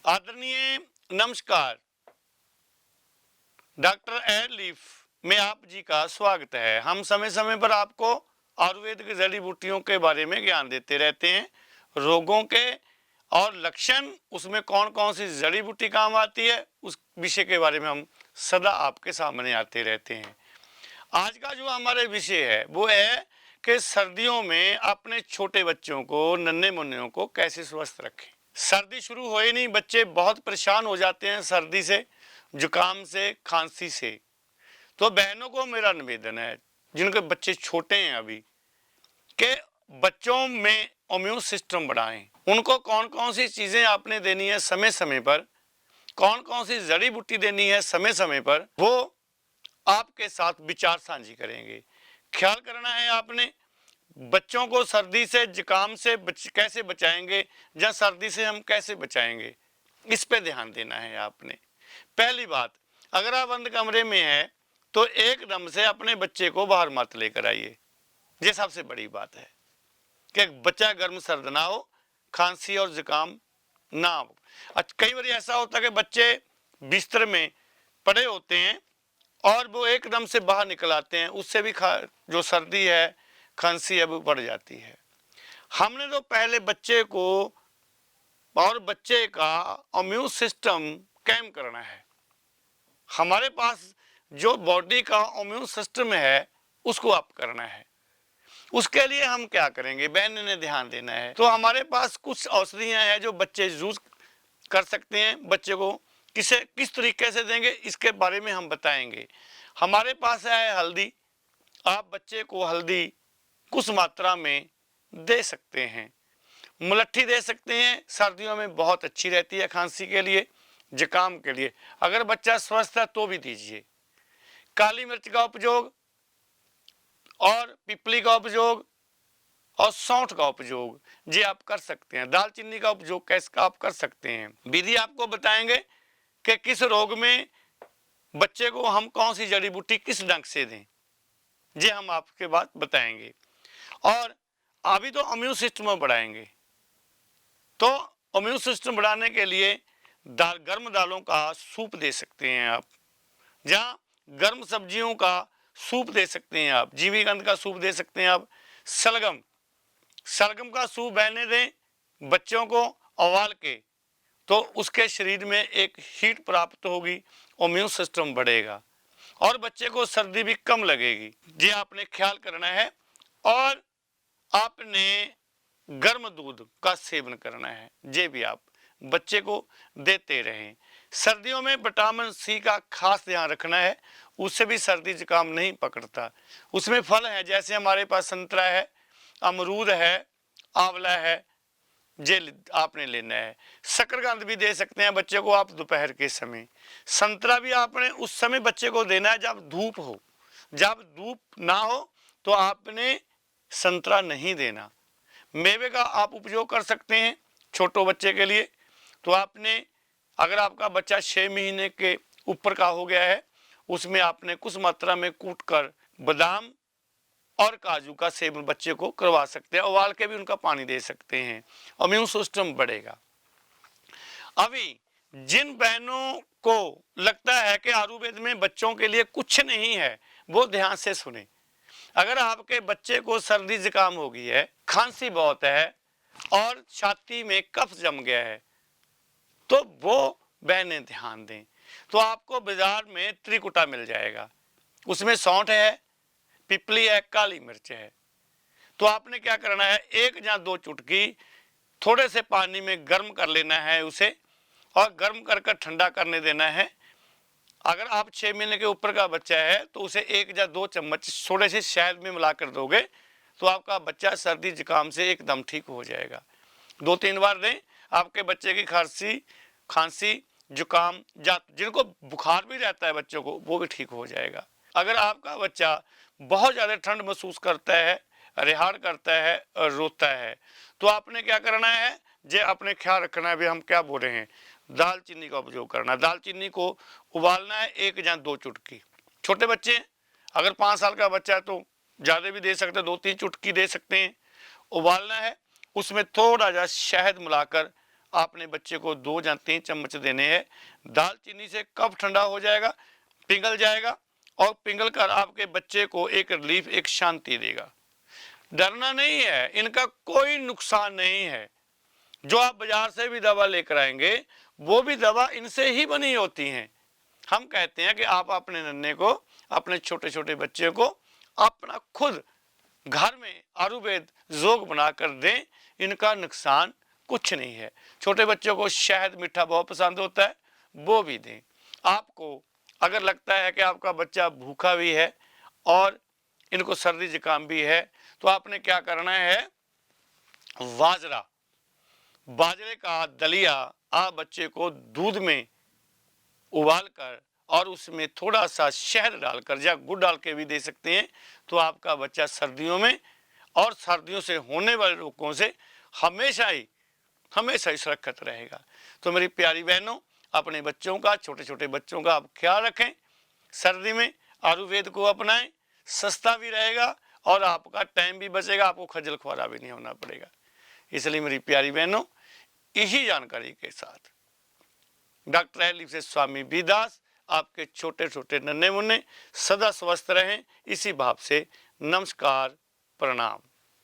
आदरणीय नमस्कार। Doctor air leaf में आप जी का स्वागत है। हम समय समय पर आपको आयुर्वेद की जड़ी बूटियों के बारे में ज्ञान देते रहते हैं, रोगों के और लक्षण, उसमें कौन कौन सी जड़ी बूटी काम आती है, उस विषय के बारे में हम सदा आपके सामने आते रहते हैं। आज का जो हमारे विषय है वो है कि सर्दियों में अपने छोटे बच्चों को, नन्हे मुन्नों को कैसे स्वस्थ रखें। सर्दी शुरू हो ही नहीं, बच्चे बहुत परेशान हो जाते हैं सर्दी से, जुकाम से, खांसी से। तो बहनों को मेरा निवेदन है, जिनके बच्चे छोटे हैं अभी, कि बच्चों में इम्यून सिस्टम बढ़ाएं। उनको कौन कौन सी चीज़ें आपने देनी है समय समय पर, कौन कौन सी जड़ी बूटी देनी है समय समय पर, वो आपके साथ विचार साझी करेंगे। ख्याल करना है आपने, बच्चों को सर्दी से, जुकाम से कैसे बचाएंगे, या सर्दी से हम कैसे बचाएंगे, इस पे ध्यान देना है आपने। पहली बात, अगर आप बंद कमरे में हैं तो एकदम से अपने बच्चे को बाहर मत लेकर आइए। ये सबसे बड़ी बात है कि बच्चा गर्म सर्द ना हो, खांसी और जुकाम ना हो। कई बार ऐसा होता है कि बच्चे बिस्तर में पड़े होते हैं और वो एकदम से बाहर निकल आते हैं, उससे भी जो सर्दी है, खांसी है, वो बढ़ जाती है। हमने तो पहले बच्चे को और बच्चे का इम्यून सिस्टम कैम करना है। हमारे पास जो बॉडी का इम्यून सिस्टम है उसको अप करना है। उसके लिए हम क्या करेंगे, बहन ने ध्यान देना है। तो हमारे पास कुछ औषधियां हैं जो बच्चे यूज कर सकते हैं। बच्चे को किस तरीके से देंगे, इसके बारे में हम बताएंगे। हमारे पास है हल्दी। आप बच्चे को हल्दी कुछ मात्रा में दे सकते हैं। मुलट्ठी दे सकते हैं, सर्दियों में बहुत अच्छी रहती है खांसी के लिए, जुकाम के लिए। अगर बच्चा स्वस्थ है तो भी दीजिए। काली मिर्च का उपयोग और पिपली का उपयोग और सौंठ का उपयोग जी आप कर सकते हैं। दालचीनी का उपयोग कैसे आप कर सकते हैं, विधि आपको बताएंगे कि किस रोग में बच्चे को हम कौन सी जड़ी बूटी किस ढंग से दें, ये हम आपके बात बताएंगे। और अभी तो इम्यून सिस्टम बढ़ाएंगे। तो इम्यून सिस्टम बढ़ाने के लिए गर्म दालों का सूप दे सकते हैं आप, जहाँ गर्म सब्जियों का सूप दे सकते हैं आप। जीवीगंध का सूप दे सकते हैं आप। सलगम का सूप बहने दें बच्चों को उबाल के, तो उसके शरीर में एक हीट प्राप्त होगी, इम्यून सिस्टम बढ़ेगा और बच्चे को सर्दी भी कम लगेगी। जी आपने ख्याल करना है। और आपने गर्म दूध का सेवन करना है, ये भी आप बच्चे को देते रहें। सर्दियों में विटामिन सी का खास ध्यान रखना है, उससे भी सर्दी जुकाम नहीं पकड़ता। उसमें फल है, जैसे हमारे पास संतरा है, अमरूद है, आंवला है, ये आपने लेना है। शकरकंद भी दे सकते हैं बच्चे को आप दोपहर के समय। संतरा भी आपने उस समय बच्चे को देना है जब धूप हो। जब धूप ना हो तो आपने संतरा नहीं देना। मेवे का आप उपयोग कर सकते हैं छोटो बच्चे के लिए। तो आपने, अगर आपका बच्चा 6 महीने के ऊपर का हो गया है, उसमें आपने कुछ मात्रा में कूट कर बादाम और काजू का सेवन बच्चे को करवा सकते हैं। उबाल के भी उनका पानी दे सकते हैं, इम्यून सिस्टम बढ़ेगा। अभी जिन बहनों को लगता है कि आयुर्वेद में बच्चों के लिए कुछ नहीं है, वो ध्यान से सुने। अगर आपके बच्चे को सर्दी जुकाम हो गई है, खांसी बहुत है और छाती में कफ जम गया है, तो वो बहनें ध्यान दें। तो आपको बाजार में त्रिकुटा मिल जाएगा, उसमें सौंठ है, पिपली है, काली मिर्च है। तो आपने क्या करना है, 1 या 2 चुटकी थोड़े से पानी में गर्म कर लेना है उसे, और गर्म कर ठंडा करने देना है। अगर आप 6 महीने के ऊपर का बच्चा है तो उसे 1 या 2 चम्मच थोड़े से शहद में मिलाकर दोगे तो आपका बच्चा सर्दी जुकाम से एकदम ठीक हो जाएगा। 2-3 बार दें, आपके बच्चे की खांसी, जुकाम, या जिनको बुखार भी रहता है बच्चों को, वो भी ठीक हो जाएगा। अगर आपका बच्चा बहुत ज़्यादा ठंड महसूस करता है, रिहाड़ करता है और रोता है, तो आपने क्या करना है, जे अपने ख्याल रखना है। भी हम क्या बोल रहे हैं, दालचीनी का उपयोग करना है। दालचीनी को उबालना है 1 या 2 चुटकी। छोटे बच्चे, अगर 5 साल का बच्चा है तो ज़्यादा भी दे सकते हैं, 2-3 चुटकी दे सकते हैं। उबालना है, उसमें थोड़ा सा शहद मिलाकर आपने बच्चे को 2 या 3 चम्मच देने हैं। दालचीनी से कफ ठंडा हो जाएगा, पिघल जाएगा और पिघल कर आपके बच्चे को एक रिलीफ, एक शांति देगा। डरना नहीं है, इनका कोई नुकसान नहीं है। जो आप बाजार से भी दवा लेकर आएंगे वो भी दवा इनसे ही बनी होती हैं। हम कहते हैं कि आप अपने नन्हे को, अपने छोटे छोटे बच्चे को अपना खुद घर में आयुर्वेद योग बनाकर दें, इनका नुकसान कुछ नहीं है। छोटे बच्चों को शहद मीठा बहुत पसंद होता है, वो भी दें। आपको अगर लगता है कि आपका बच्चा भूखा भी है और इनको सर्दी जुकाम भी है, तो आपने क्या करना है, बाजरे का दलिया आप बच्चे को दूध में उबाल कर और उसमें थोड़ा सा शहद डालकर या गुड़ डाल के भी दे सकते हैं, तो आपका बच्चा सर्दियों में और सर्दियों से होने वाले रोगों से हमेशा ही सुरक्षित रहेगा। तो मेरी प्यारी बहनों, अपने बच्चों का, छोटे छोटे बच्चों का आप ख्याल रखें। सर्दी में आयुर्वेद को अपनाएं, सस्ता भी रहेगा और आपका टाइम भी बचेगा, आपको खजल खुआरा भी नहीं होना पड़ेगा। इसलिए मेरी प्यारी बहनों, इसी जानकारी के साथ डॉक्टर एलिप्सिस स्वामी बी दास आपके छोटे छोटे नन्हे मुन्ने सदा स्वस्थ रहें, इसी भाव से नमस्कार, प्रणाम।